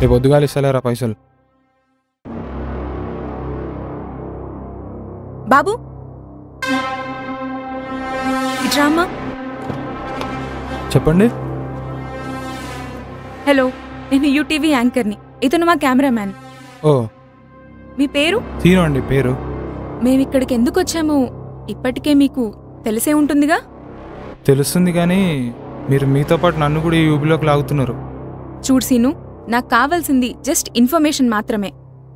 రేపు పొద్దుగాలు ఇస్తలేరా పైసలు? బాబు ఇట్రామ్మా. చెప్పండి. హలో, నేను యూటీవీ యాంకర్ని. ఇతను మా కెమెరామ్యాన్. ఓ, మీ పేరు? సీను అండి పేరు. మేమిక్కడికి ఎందుకు వచ్చామో ఇప్పటికే మీకు తెలిసే ఉంటుందిగా. తెలుస్తుంది, కానీ మీరు మీతో పాటు నన్ను కూడా ఈ యూబీలోకి లాగుతున్నారు. చూడు సీను, నాకు కావాల్సింది జస్ట్ ఇన్ఫర్మేషన్ మాత్రమే.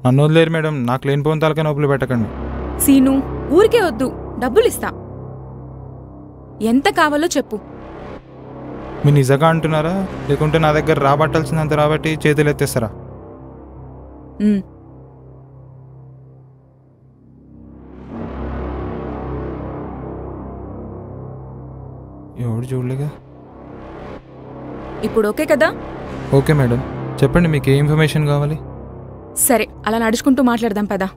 నన్ను వదిలేరు మేడం, నాకు లేనిపోయిన తలకే నొప్పులు పెట్టకండి. సీను, ఊరికే వద్దు, డబ్బులిస్తా. ఎంత కావాలో చెప్పు. మీరు నిజంగా అంటున్నారా, లేకుంటే నా దగ్గర రాబట్టాల్సినంత రాబట్టి చేతులు ఎత్తేస్తారా? ఎవడు చూడలేగా. ఇప్పుడు ఓకే కదా? ఓకే మేడం, చెప్పండి మీకు ఏ ఇన్ఫర్మేషన్ కావాలి? సరే, అలా నడుచుకుంటూ మాట్లాడదాం పదా.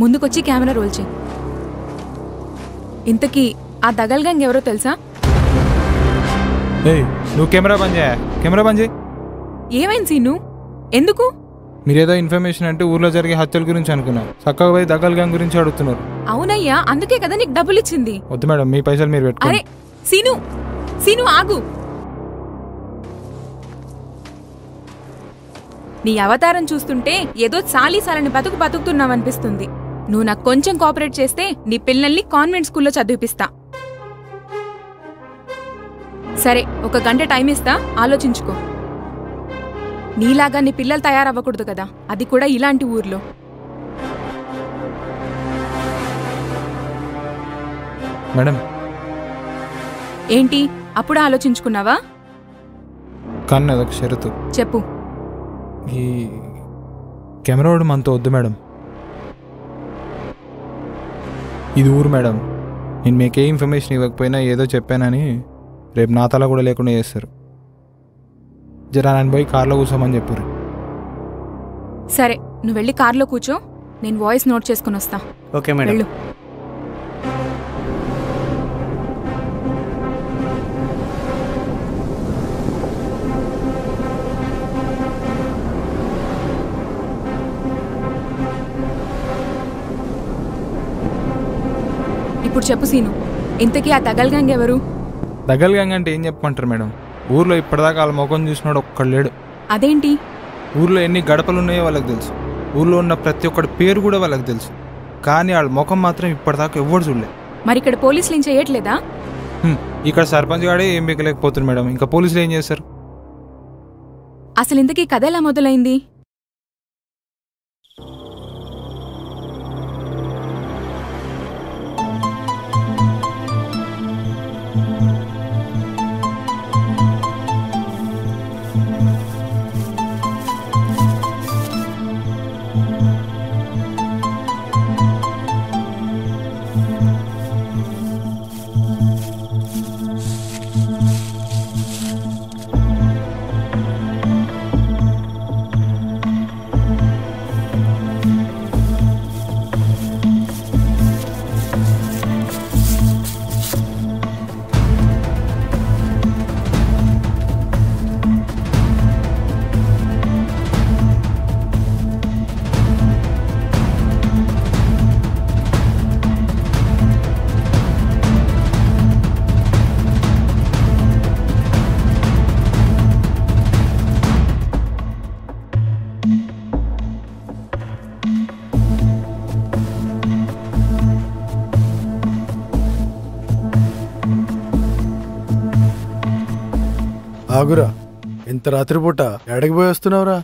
ముందుకొచ్చి కెమెరా రోల్ చేయి. ఇంతకీ ఆ దగల్ గ్యాంగ్ ఎవరో తెలుసా? ఏయ్, నువ్వు కెమెరా బంద్ చేయ, కెమెరా బంద్ చేయి. ఏమైంది సీను? ఎందుకు? మీరేదో ఇన్ఫర్మేషన్ అంటే ఊర్లో జరిగే హత్యల గురించి అనుకున్నా, చక్కగా పోయి దగల్ గ్యాంగ్ గురించి అడుగుతున్నారు. అవునయ్యా, అందుకే కదా నీకు డబ్బులు ఇచ్చింది. వద్దు మేడం, మీ పైసలు మీరు పెట్టుకోండి. అరే సీను, సీను ఆగు. నీ అవతారం చూస్తుంటే ఏదో సాలీసాలని బతుకుతున్నావనిపిస్తుంది. నువ్వు నాకు కొంచెం కోఆపరేట్ చేస్తే నీ పిల్లల్ని కాన్వెంట్ స్కూల్లో చదివిపిస్తా. సరే, 1 గంట టైం ఇస్తా, ఆలోచించుకో. నీలాగా నీ పిల్లలు తయారవ్వకూడదు కదా, అది కూడా ఇలాంటి ఊర్లో. మేడం. ఏంటి, అప్పుడే ఆలోచించుకున్నావా? కానీ అదొక షరతు. చెప్పు. ఈ కెమెరా వాడు మనతో వద్దు మేడం. ఇది ఊరు మేడం, నేను మీకే ఇన్ఫర్మేషన్ ఇవ్వకపోయినా ఏదో చెప్పానని రేపు నా తల కూడా లేకుండా చేస్తారు. జరా నన్ను పోయి కార్లో కూర్చోమని చెప్పారు. సరే, నువ్వు వెళ్ళి కార్లో కూర్చో, నేను వాయిస్ నోట్ చేసుకుని వస్తా. Okay madam. వెళ్ళు. ఇప్పుడు చెప్పు సీను, ఇంతకీ ఆ దగల్ గ్యాంగ్ ఎవరు? దగల్ గ్యాంగ్ అంటే ఏం చెప్పమంటారు మేడం? ఊర్లో ఇప్పటిదాకా వాళ్ళ ముఖం చూసినాడు ఒక్కడు లేడు. అదేంటి? ఊర్లో ఎన్ని గడపలు ఉన్నాయో వాళ్ళకి తెలుసు, ఊర్లో ఉన్న ప్రతి ఒక్కడి పేరు కూడా వాళ్ళకి తెలుసు, కానీ వాళ్ళ ముఖం మాత్రం ఇప్పటిదాకా ఎవ్వడు చూడలేదు. మరి ఇక్కడ పోలీసులు ఏం చేయట్లేదా? ఇక్కడ సర్పంచ్ గాడే ఏం బిగలేకపోతుంది మేడం, ఇంకా పోలీసులు ఏం చేస్తారు? అసలు ఇంతకీ కథ ఎలా మొదలైంది? ఆగురా, ఇంత రాత్రిపూట ఎడకి పోయి వస్తున్నావురా?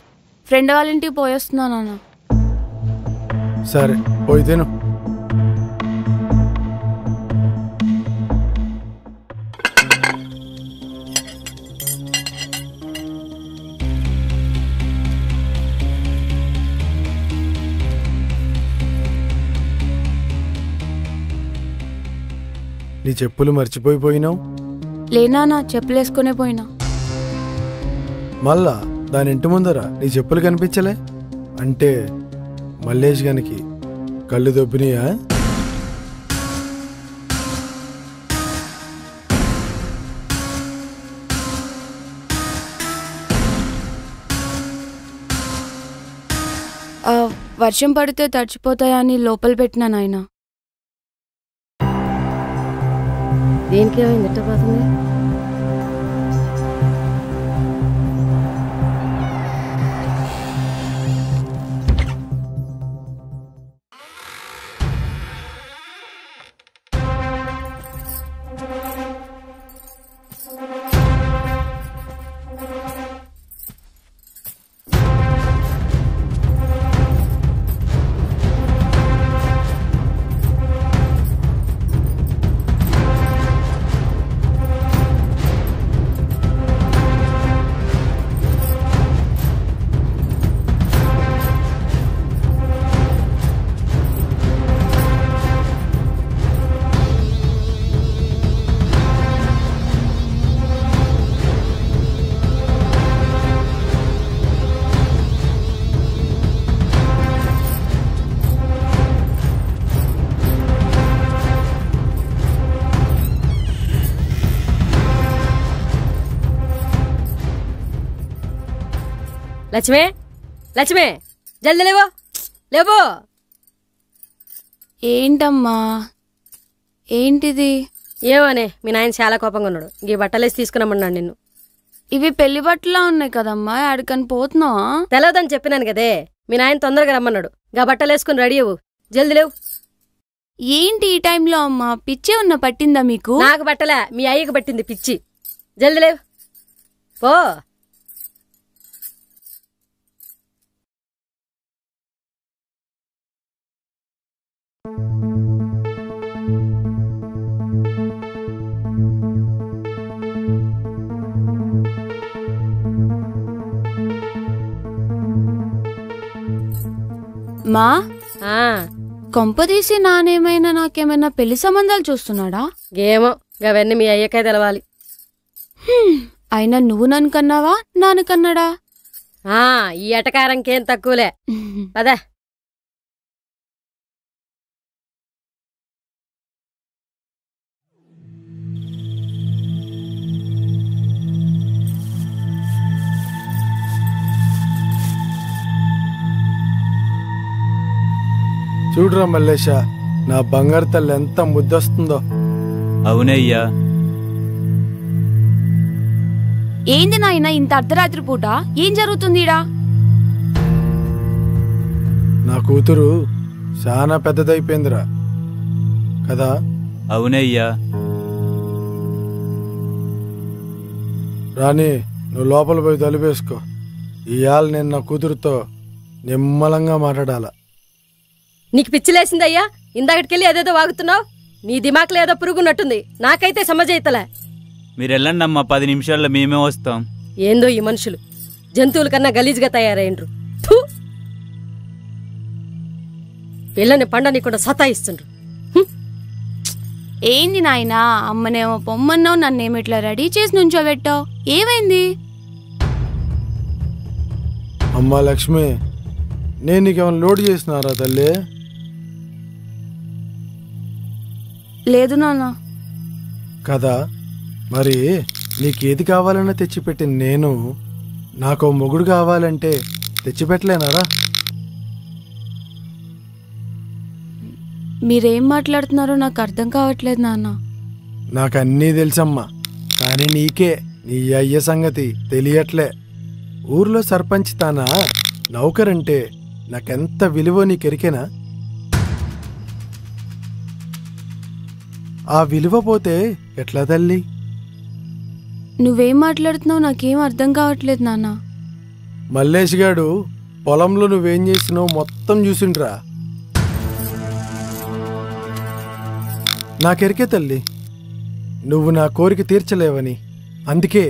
ఫ్రెండ్ వాళ్ళ ఇంటికి పోయేస్తున్నా నాన్న. సరే, పోయి తిను. నీ చెప్పులు మర్చిపోయినావు? లేనా, చెప్పులేసుకునే పోయినా. మళ్ళా దాని ఇంటి ముందర నీ చెప్పులు కనిపించలే అంటే మల్లేష్ గనికి కళ్ళు దొబ్బినాయా? వర్షం పడితే తడిచిపోతాయని లోపల పెట్టినా నాయన. దేనికి ఏమైంది ఎట్ట పోతుంది? లక్ష్మే, లక్ష్మే, జల్ది లేవో, లేవో. ఏంటమ్మా, ఏంటిది? ఏమోనే, మీ నాయన చాలా కోపంగా ఉన్నాడు. ఈ బట్టలేసి తీసుకురమ్మన్నాడు నిన్ను. ఇవి పెళ్లి బట్టలా ఉన్నాయి కదమ్మా, ఆడికని పోతున్నావా? తెలవదని చెప్పినాను కదే. మీ నాయన తొందరగా రమ్మన్నాడు. గా బట్టలేసుకుని రెడీ అవ్వు, జల్ది లేవు. ఏంటి ఈ టైంలో అమ్మా? పిచ్చే ఉన్న పట్టిందా మీకు? నాకు బట్టలే, మీ అయ్యకి పట్టింది పిచ్చి. జల్ది లేవు, పో. మా కొంపదీసి నానేమైనా నాకేమైనా పెళ్లి సంబంధాలు చూస్తున్నాడా? ఏమో, అవన్నీ మీ అయ్యకే తెలవాలి. అయినా నువ్వు నన్ను కన్నావా, నాన్న కన్నాడా? ఈ ఎటకారంకేం తక్కువలే. పదా. చూడురా మల్లేష, నా బంగారు తల్లి ఎంత ముద్దొస్తుందో. అవునయ్యా. ఏంది నాయన ఇంత అర్ధరాత్రి పూట? ఏం జరుగుతుందిడా? నా కూతురు చాలా పెద్దదైపోయిందిరా కదా? అవునయ్యా. రాణి, నువ్వు లోపల పోయి తలుపేసుకో. ఇవాళ నేను నా కూతురుతో నిమ్మలంగా మాట్లాడాల. నీకు పిచ్చిలేసిందయ్యా? ఇందాకటికెళ్ళి ఏదేదో వాగుతున్నావు. నీ దిమాకులో ఏదో పురుగున్నట్టుంది. నాకైతే సమజైతలే. మీరెళ్ళండమ్మా, 10 నిమిషాల్లో మేమే వస్తాం. ఏందో ఈ మనుషులు జంతువుల కన్నా గలీజ్గా తయారైండ్రు. పిల్లని పండనీకుండా సతాయిస్తుండ్రు. ఏంది నాయనా, అమ్మనేమో పొమ్మన్నావు, నన్నేమిట్లా రెడీ చేసి నుంచోబెట్టావు? ఏమైంది? అమ్మా లక్ష్మి, నేను నీకేమైనా లోడ్ చేసినారా తల్లి? లేదు నాన్న. కదా, మరి నీకేది కావాలన్నా తెచ్చిపెట్టి నేను నాకు మొగుడు కావాలంటే తెచ్చిపెట్టలేనారా? మీరేం మాట్లాడుతున్నారో నాకు అర్థం కావట్లేదు నాన్న. నాకు అన్నీ తెలుసమ్మా, కానీ నీకే నీ అయ్య సంగతి తెలియట్లే. ఊర్లో సర్పంచ్ తానా నౌకరంటే నాకెంత విలువ నీకెరికేనా? ఆ విలువ పోతే ఎట్లా తల్లి? నువ్వేం మాట్లాడుతున్నావు నాకేం అర్థం కావట్లేదు నాన్న. మల్లేష్ గాడు పొలంలో నువ్వేం చేసినావు మొత్తం చూసిండ్రా. నాకెరికే తల్లి, నువ్వు నా కోరిక తీర్చలేవని. అందుకే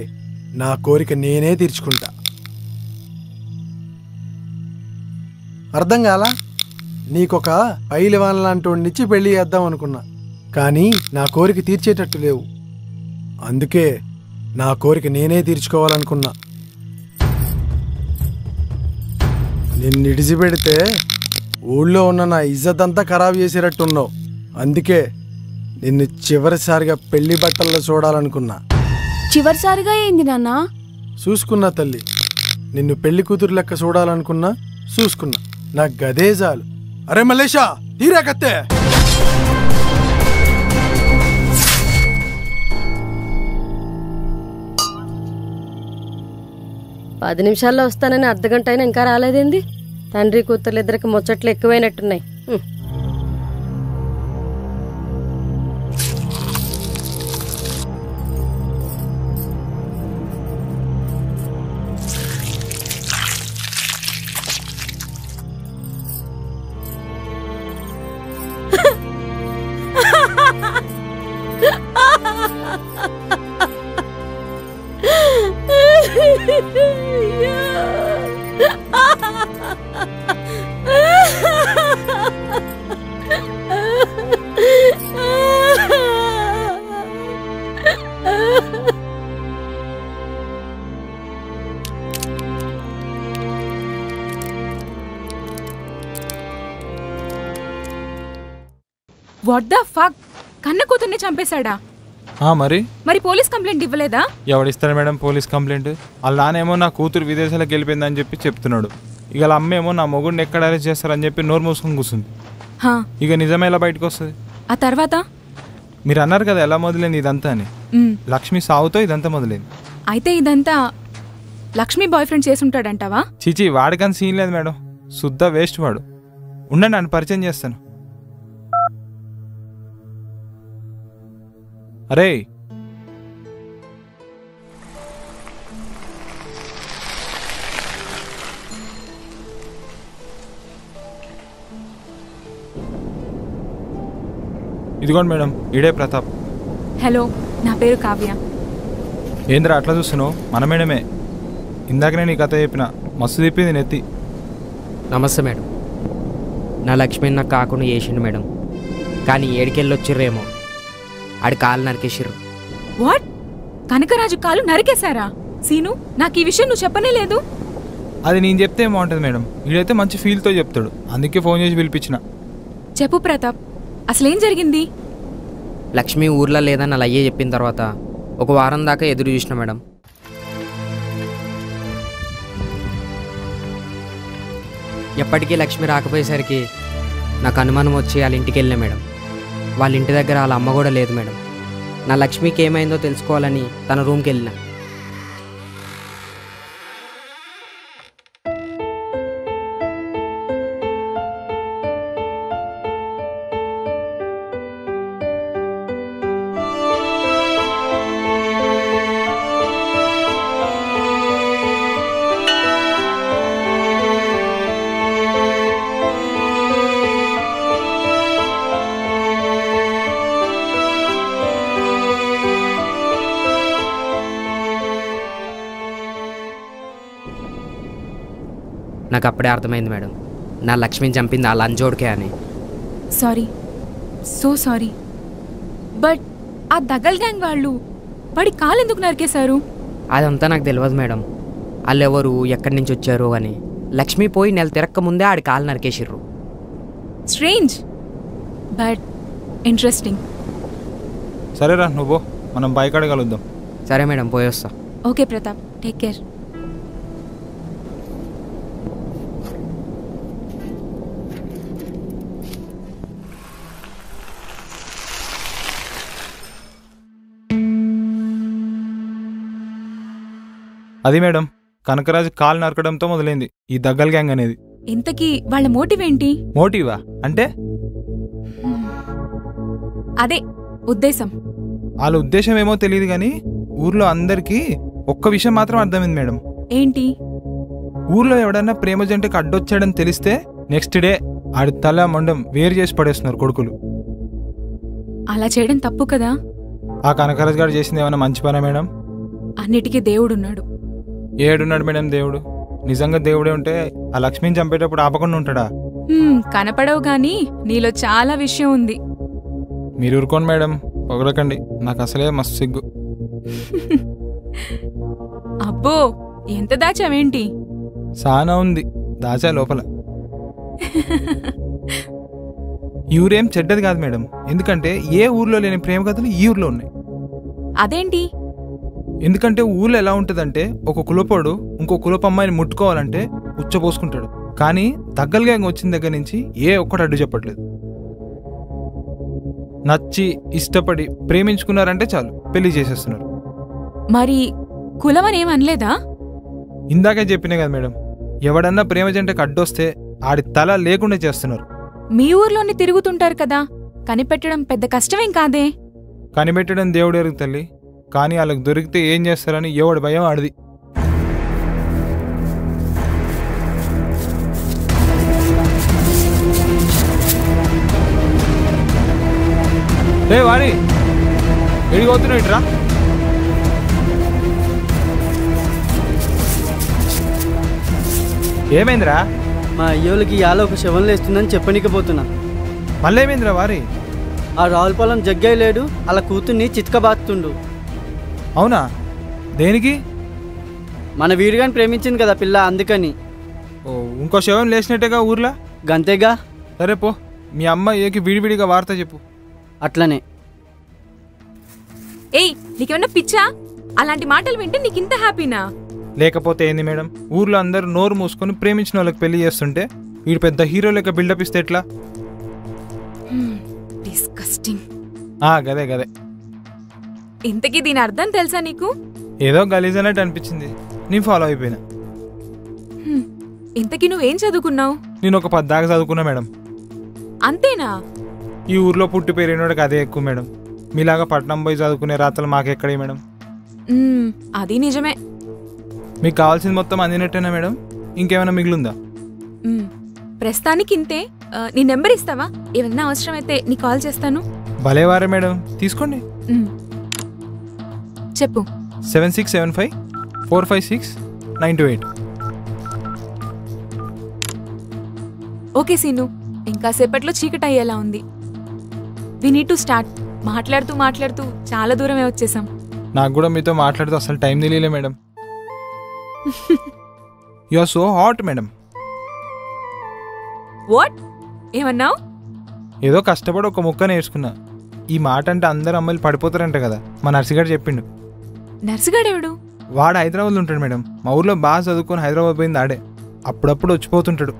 నా కోరిక నేనే తీర్చుకుంటా. అర్థం కాలా? నీకొక పైలివాన్ లాంటి వాడినిచ్చి పెళ్లి చేద్దాం అనుకున్నా, కానీ నా కోరిక తీర్చేటట్టు లేవు. అందుకే నా కోరిక నేనే తీర్చుకోవాలనుకున్నా. నిన్ను ఇడిచిపెడితే ఊళ్ళో ఉన్న నా ఇజ్జత్ అంతా ఖరాబ్ చేసేటట్టున్నావు. అందుకే నిన్ను చివరిసారిగా పెళ్లి బట్టల్లో చూడాలనుకున్నా. చివరిసారిగా ఏంది నాన్న? చూసుకున్నా తల్లి, నిన్ను పెళ్లి కూతురు లెక్క చూడాలనుకున్నా, చూసుకున్నా. నాకు గదే చాలు. అరే మల్లేషా, తీరా కత్తే. పది నిమిషాల్లో వస్తానని అర్ధగంట అయినా ఇంకా రాలేదేంది? తండ్రి కూతుర్లు ఇద్దరికి ముచ్చట్లు ఎక్కువైనట్టున్నాయి. What the fuck? కన్న కూతుర్ని చంపేశాడా? మరి పోలీస్ కంప్లైంట్ ఇవ్వలేదా? ఎవడిస్తాడు మేడం పోలీస్ కంప్లైంట్? వాళ్ళ నానేమో నా కూతురు విదేశాలకు వెళ్ళిపోయిందని చెప్పి చెప్తున్నాడు. ఇక వాళ్ళ అమ్మేమో నా మొగుడిని ఎక్కడ అరెస్ట్ చేస్తారని చెప్పి నోరు మూసుకొని కూర్చుంది. ఇక నిజమే ఎలా బయటకు వస్తుంది? ఆ తర్వాత మీరు అన్నారు కదా ఎలా మొదలైంది ఇదంతా అని. లక్ష్మి సావుతో ఇదంతా మొదలైంది. అయితే ఇదంతా లక్ష్మి బాయ్ ఫ్రెండ్ చేసుంటాడంటావా? చీచి, వాడికని సీన్ లేదు మేడం. శుద్ధ వేస్ట్ వాడు. ఉండండి, నన్ను పరిచయం చేస్తాను. అరే, ఇదిగోండి మేడం, ఈడే ప్రతాప్. హలో, నా పేరు కావ్య. ఏంద్రా అట్లా చూస్తున్నావు? మన మేడమే. ఇందాకనే నీ కథ చెప్పిన, మస్తు తిప్పింది నెత్తి. నమస్తే మేడం. నా లక్ష్మి నాకు కాకుండా చేసిండు మేడం, కానీ ఏడికెళ్ళి వచ్చిర్రేమో ఆడి కాలు నరికేసిర్రు. వాట్? కనకరాజు కాలు నరికేశారా? సీను, నాకు ఈ విషయం నువ్వు చెప్పనే లేదు. అది నేను చెప్తే ఏమవుతుంది మేడం, వీడైతే మంచి ఫీల్తో చెప్తాడు, అందుకే ఫోన్ చేసి పిలిపించిన. చెప్పు ప్రతాప్, అసలేం జరిగింది? లక్ష్మి ఊర్లో లేదని అలా అయ్యే చెప్పిన తర్వాత ఒక వారం దాకా ఎదురు చూసిన మేడం. ఎప్పటికీ లక్ష్మి రాకపోయేసరికి నాకు అనుమానం వచ్చి వాళ్ళ ఇంటికి వెళ్ళినా మేడం. వాళ్ళ ఇంటి దగ్గర వాళ్ళ అమ్మ కూడా లేదు మేడం. నా లక్ష్మికి ఏమైందో తెలుసుకోవాలని తన రూమ్కి వెళ్ళిన. నాకు అప్పుడే అర్థమైంది మేడం, నా లక్ష్మిని చంపింది ఆ లంజోడికే అని. Sorry, so sorry. బట్ ఆ దగల్ గ్యాంగ్ వాళ్ళు వాడి కాలు ఎందుకు నరికేశారు? అదంతా నాకు తెలియదు మేడం. వాళ్ళు ఎవరు, ఎక్కడి నుంచి వచ్చారు అని. లక్ష్మి పోయి నెల తిరక్క ముందే ఆడి కాలు నరికేసిర్రు. Strange but interesting. సరేరా, నువ్వు మనం బైక్ అడగలుద్దాం. సరే మేడం, పోయొస్తా. Okay Pratap, take care. అది మేడం, కనకరాజు కాలు నరకడంతో మొదలైంది ఈ దగ్గల్ గ్యాంగ్ అనేది. ఇంతకీ వాళ్ళ మోటివ్ ఏంటి? మోటివా అంటే? అదే ఉద్దేశం. వాళ్ళ ఉద్దేశం ఏమో తెలియదు కానీ ఊర్లో అందరికీ ఒక్క విషయం మాత్రం అర్థమైంది మేడం. ఏంటి? ఊర్లో ఎవడన్నా ప్రేమ జంటకి అడ్డొచ్చాడని తెలిస్తే నెక్స్ట్ డే ఆడి తల మొండం వేరు చేసి పడేస్తున్నారు కొడుకులు. అలా చేయడం తప్పు కదా. ఆ కనకరాజు గారు చేసింది ఏమైనా మంచి పనా మేడం? అన్నిటికీ దేవుడున్నాడు. ఏడున్నాడు మేడం దేవుడు? నిజంగా దేవుడే ఉంటే ఆ లక్ష్మిని చంపేటప్పుడు ఆపకుండా ఉంటాడా? కనపడవు గాని నీలో చాలా విషయం ఉంది. మీరు ఊరుకోండి మేడం, పొగడకండి, నాకు అసలే మస్తు సిగ్గు. అబ్బో, ఎంత దాచావేంటి? సానా ఉంది, దాచా లోపల. ఈ ఊరేం చెడ్డది కాదు మేడం, ఎందుకంటే ఏ ఊర్లో లేని ప్రేమ కథలు ఈ ఊర్లో ఉన్నాయి. అదేంటి? ఎందుకంటే ఊర్లో ఎలా ఉంటుందంటే ఒక కులపోడు ఇంకో కులపు అమ్మాయిని ముట్టుకోవాలంటే ఉచ్చపోసుకుంటాడు, కానీ దగ్గర గ్యాంగ్ వచ్చిన దగ్గర నుంచి ఏ ఒక్కటి అడ్డు చెప్పట్లేదు. నచ్చి ఇష్టపడి ప్రేమించుకున్నారంటే చాలు పెళ్లి చేసేస్తున్నారు. మరి కులమని ఏమనలేదా? ఇందాకే చెప్పినా కదా మేడం, ఎవడన్నా ప్రేమ జంటకు అడ్డొస్తే ఆడి తల లేకుండా చేస్తున్నారు. మీ ఊర్లోనే తిరుగుతుంటారు కదా, కనిపెట్టడం పెద్ద కష్టమేం కాదే. కనిపెట్టడం దేవుడు ఎరుగు తల్లి, కానీ వాళ్ళకి దొరికితే ఏం చేస్తారని ఎవడి భయం ఆడిది. రే వాడి ఎడిగవుతున్నావు ఇట్రా. ఏమైందిరా? మా అయ్యోళ్ళకి ఇవాళ ఒక శవం లేస్తుందని చెప్పనీకపోతున్నా. మళ్ళీ ఏమైందిరా వారి? ఆ రావులపాలెం జగ్గయ్య లేడు, అలా కూతుర్ని చితకబాతుండు. అవునా? దేనికి? మన వీడిగాని ప్రేమించింది కదా పిల్ల, అందుకని. ఓ, ఇంకో శవం లేచినట్టేగా ఊర్లో? గంతేగా. సరే పో, మీ అమ్మ ఏకి విడివిడిగా వార్త చెప్పు. అట్లనే. ఏయ్, నీకేమన్నా పిచ్చా? అలాంటి మాటలు వింటే నీకింత హ్యాపీనా? లేకపోతే ఏంది మేడం, ఊర్లో అందరూ నోరు మూసుకొని ప్రేమించిన వాళ్ళకి పెళ్లి చేస్తుంటే వీడు పెద్ద హీరో లెక్క బిల్డప్ ఇస్తే ఎట్లా? డిస్కస్టింగ్. గదే గదే. ఇంతకీ దీని అర్థం తెలుసా నీకు? ఏదో గలీజ్ అన్నట్టు అనిపించింది, నేను ఫాలో అయిపోయినా. ఇంతకీ నువ్వేం చదువుకున్నావు? నేను ఒక 10 దాకా చదువుకున్నా మేడం. అంతేనా? ఈ ఊర్లో పుట్టి పెరిగినోడికి అదే ఎక్కువ మేడం. మీలాగా పట్నం పోయి చదువుకునే రాతలు మాకెక్కడే మేడం. అది నిజమే. మీకు కావాల్సింది మొత్తం అందినట్టేనా మేడం? ఇంకేమైనా మిగిలిందా? ప్రస్తుతానికి ఇంతే. నీ నెంబర్ ఇస్తావా? ఏమన్నా అవసరమైతే నీ కాల్ చేస్తాను. భలేవారే మేడం, తీసుకోండి. చెప్పు. 7675456928. ఓకే సీను, ఇంకా సేపట్లో చీకటి అయ్యేలా ఉంది. We need to start. మాట్లాడుతూ మాట్లాడుతూ చాలా దూరమే వచ్చేసాం. నాకు కూడా మీతో మాట్లాడుతూ అసలు టైం తెలియలే madam. You are so hot madam. What? ఏమన్నావు? ఏదో కష్టపడి ఒక ముక్క నేర్చుకున్నా. ఈ మాట అంటే అందరు అమ్మాయిలు పడిపోతారంట కదా, మా నర్సిగాడు చెప్పిండు. నర్సిగాడెవడు? వాడు హైదరాబాద్లో ఉంటాడు మేడం. మా ఊర్లో బాగా చదువుకొని హైదరాబాద్ పోయింది ఆడే. అప్పుడప్పుడు వచ్చిపోతుంటాడు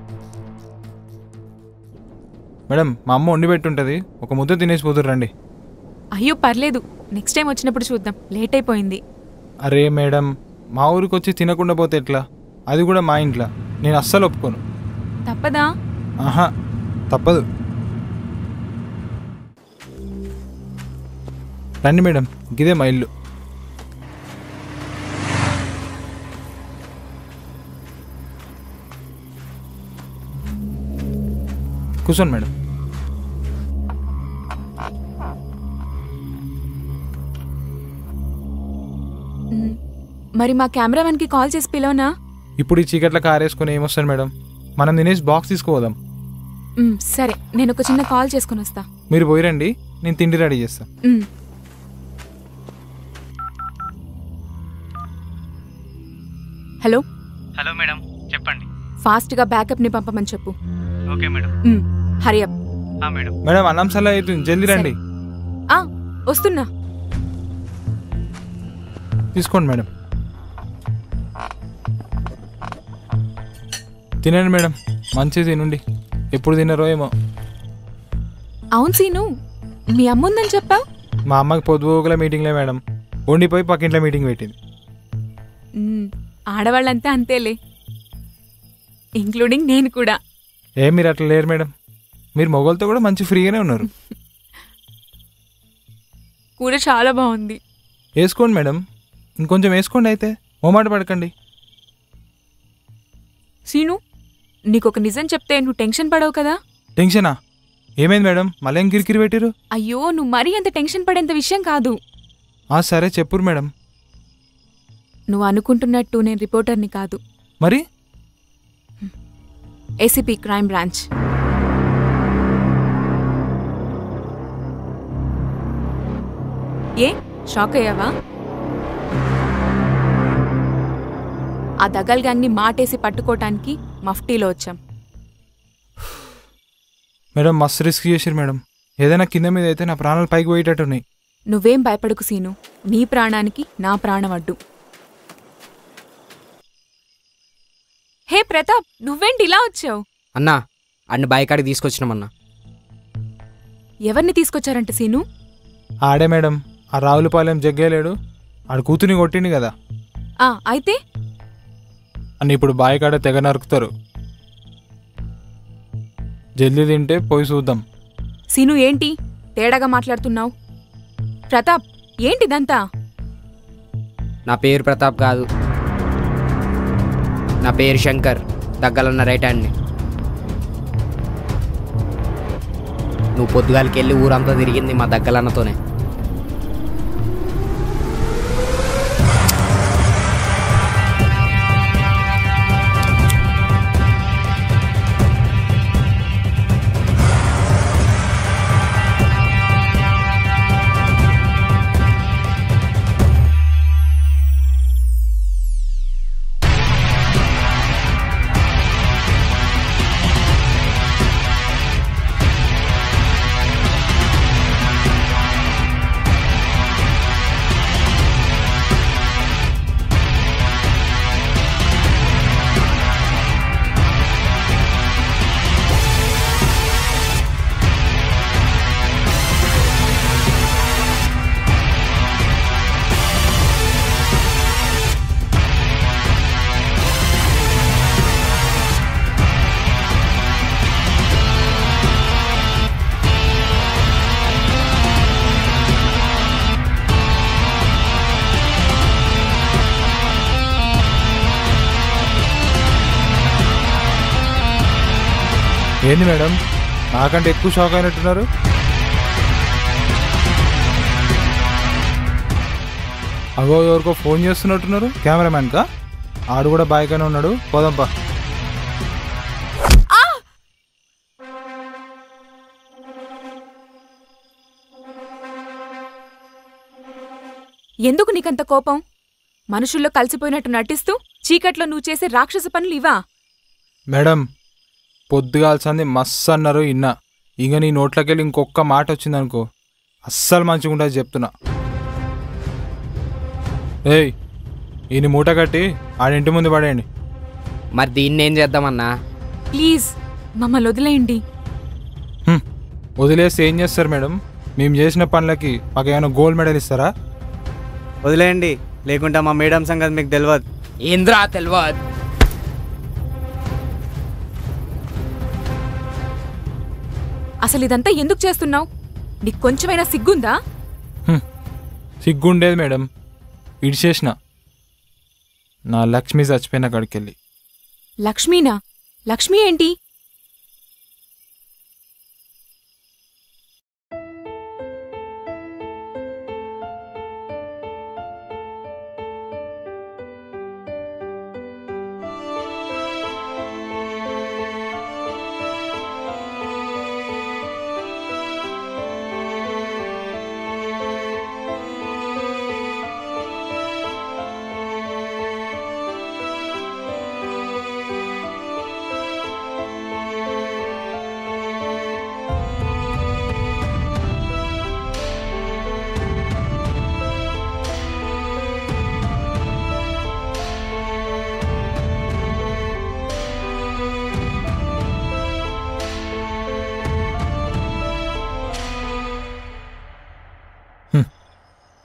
మేడం. మా అమ్మ వండి పెట్టుంటుంది, ఒక ముద్ద తినేసిపోతురు రండి. అయ్యో పర్లేదు, నెక్స్ట్ టైం వచ్చినప్పుడు చూద్దాం, లేట్ అయిపోయింది. అరే మేడం, మా ఊరికి వచ్చి తినకుండా పోతే ఎట్లా? అది కూడా మా ఇంట్లో. నేను అస్సలు ఒప్పుకోను. తప్పదా? ఆహా, తప్పదు. రండి మేడం, ఇదే మా ఇల్లు. కూర్చోండి మేడం. మరి మా కెమెరామెన్కి కాల్ చేసి పిలవనా? ఇప్పుడు ఈ చీకట్ల కార్ వేసుకుని ఏమొస్తాను మేడం, మనం తినేసి బాక్స్ తీసుకుపోదాం. సరే, నేను ఒక చిన్న కాల్ చేసుకుని వస్తా. మీరు పోయిరండి, నేను తిండి రెడీ చేస్తా. హలో. హలో మేడం, చెప్పండి. ఫాస్ట్గా బ్యాకప్ని పంపమని చెప్పు. Okay madam. Hari up. Madam. Madam అన్నం సలా అవుతుంది, జల్దీ రండి. వస్తున్నా. తీసుకోండి మేడం. తినండి మేడం, మంచిది తినండి. ఎప్పుడు తిన్నారో ఏమో. అవును సీను, మీ అమ్మ ఉందని చెప్పావు. మా అమ్మకి పొద్దుగల మీటింగ్లే మేడం, వండిపోయి పక్కింట్లో మీటింగ్ పెట్టింది. ఆడవాళ్ళంతా అంతేలే, ఇంక్లూడింగ్ నేను కూడా. మీరు అట్లా లేరు మేడం, మీరు మొగోళ్ళతో కూడా మంచి ఫ్రీగానే ఉన్నారు. కూర చాలా బాగుంది. వేసుకోండి మేడం, ఇంకొంచెం వేసుకోండి. అయితే మొమాట పడకండి. సీను, నీకొక నిజం చెప్తే నువ్వు టెన్షన్ పడవు కదా? టెన్షనా? ఏమైంది మేడం, మళ్ళీ ఏం కిరికిరి పెట్టిరు? అయ్యో, నువ్వు మరీ అంత టెన్షన్ పడేంత విషయం కాదు. సరే చెప్పురు మేడం. నువ్వు అనుకుంటున్నట్టు నేను రిపోర్టర్ని కాదు. మరి? ACP crime branch. ఏ షాక్ అయ్యావా? ఆ దగల్ గ్యాంగ్ని మాటేసి పట్టుకోవటానికి మఫ్టీలో వచ్చాం. మేడం మస్తు రిస్క్ చేసారు మేడం. ఏదైనా కింద మీద అయితే నా ప్రాణాలు పైకి పోయేటట్టున్నాయి. నువ్వేం భయపడకు సీను, నీ ప్రాణానికి నా ప్రాణం అడ్డు. హే ప్రతాప్, నువ్వేంటి ఇలా వచ్చావు? అన్నా అన్ని బాయికాడికి తీసుకొచ్చినామన్నా. ఎవరిని తీసుకొచ్చారంట సీను? ఆడే మేడం, ఆ రావులపాలెం జగ్గేలేడు, ఆడు కూతుని కొట్టింది కదా అయితే అని ఇప్పుడు బాయికాడ తెగ నరుకుతారు. జల్దీ తింటే పోయి చూద్దాం. సీను ఏంటి తేడాగా మాట్లాడుతున్నావు? ప్రతాప్ ఏంటిదంతా? నా పేరు ప్రతాప్ కాదు, నా పేరు శంకర్, దగ్గరన్న రైట్ హ్యాండ్ని. నువ్వు పొద్దుగాలకి వెళ్ళి ఊరంతా తిరిగింది మా దగ్గరన్నతోనే. ఏంది మేడం, నాకంటే ఎక్కువ షాక్ అయినట్టున్నారు? అగో ఎవరికో ఫోన్ చేస్తున్నట్టున్నారు. కెమెరామ్యాన్ కా? ఆడు కూడా బాయ్గానే ఉన్నాడు, పోదాంపా. ఎందుకు నీకంత కోపం? మనుషుల్లో కలిసిపోయినట్టు నటిస్తూ చీకట్లో నువ్వు చేసే రాక్షస పనులు ఇవా? మేడం, పొద్దుగాల్సింది మస్తు అన్నారు ఇన్నా. ఇక నీ నోట్లకెళ్ళి ఇంకొక మాట వచ్చిందనుకో అస్సలు మంచిగా ఉంటుంది చెప్తున్నా. ఏయ్, ఈయన మూట కట్టి ఆడింటి ముందు పడేయండి. మరి దీన్ని ఏం చేద్దామన్నా? ప్లీజ్ మమ్మల్ని వదిలేయండి. వదిలేస్తే ఏం చేస్తారు మేడం? మేము చేసిన పనులకి మాకేమైనా గోల్డ్ మెడల్ ఇస్తారా? వదిలేయండి, లేకుంటే మా మేడం సంగతి మీకు తెలియదు. ఏంద్రా తెలియదు? అసలు ఇదంతా ఎందుకు చేస్తున్నావు? నీకు కొంచెమైనా సిగ్గుందా? సిగ్గుండేది మేడం, ఇడిచేసిన నా లక్ష్మి చచ్చిపోయిన కాడికెళ్ళి. లక్ష్మీనా? లక్ష్మి ఏంటి?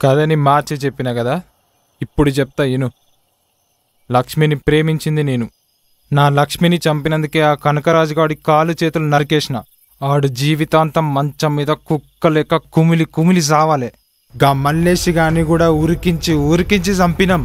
కథని మార్చి చెప్పిన కదా, ఇప్పుడు చెప్తా ఇను. లక్ష్మిని ప్రేమించింది నేను. నా లక్ష్మిని చంపినందుకే ఆ కనకరాజుగాడి కాలు చేతులు నరికేసిన. ఆడు జీవితాంతం మంచం మీద కుక్క లేక కుమిలి కుమిలి సావాలే. గా మల్లేసి గాని కూడా ఉరికించి ఉరికించి చంపినాం.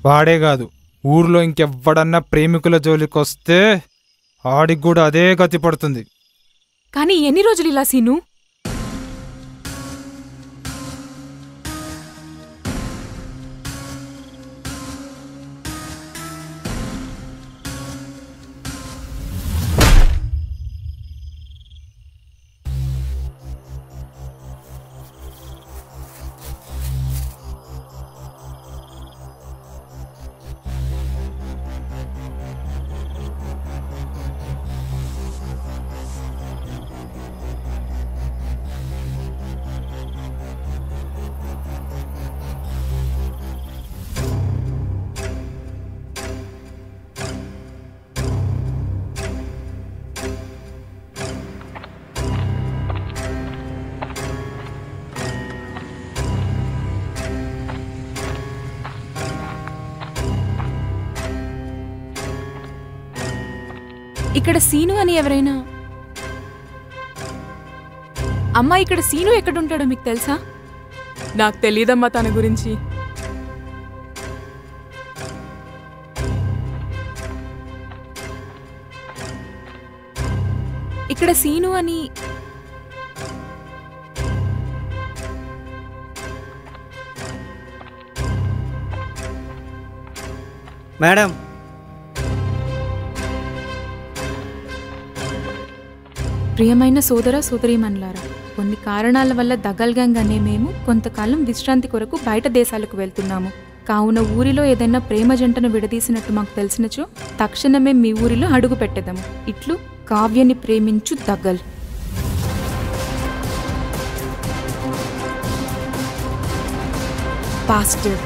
వాడే కాదు, ఊర్లో ఇంకెవ్వడన్నా ప్రేమికుల జోలికొస్తే ఆడికి కూడా అదే గతి పడుతుంది. కానీ ఎన్ని రోజులు ఇలా సీను? ఇక్కడ సీను అని ఎవరైనా అమ్మా, ఇక్కడ సీను ఎక్కడుంటాడో మీకు తెలుసా? నాకు తెలియదమ్మా తన గురించి. ఇక్కడ సీను అని మేడం, ప్రియమైన సోదర సోదరీమణులారా, కొన్ని కారణాల వల్ల దగల్ గ్యాంగ్ అనే మేము కొంతకాలం విశ్రాంతి కొరకు బయట దేశాలకు వెళ్తున్నాము. కావున ఊరిలో ఏదైనా ప్రేమ జంటను విడదీసినట్టు మాకు తెలిసినచో తక్షణమే మీ ఊరిలో అడుగు పెట్టదాము. ఇట్లు కావ్యని ప్రేమించు దగల్. పాస్టర్.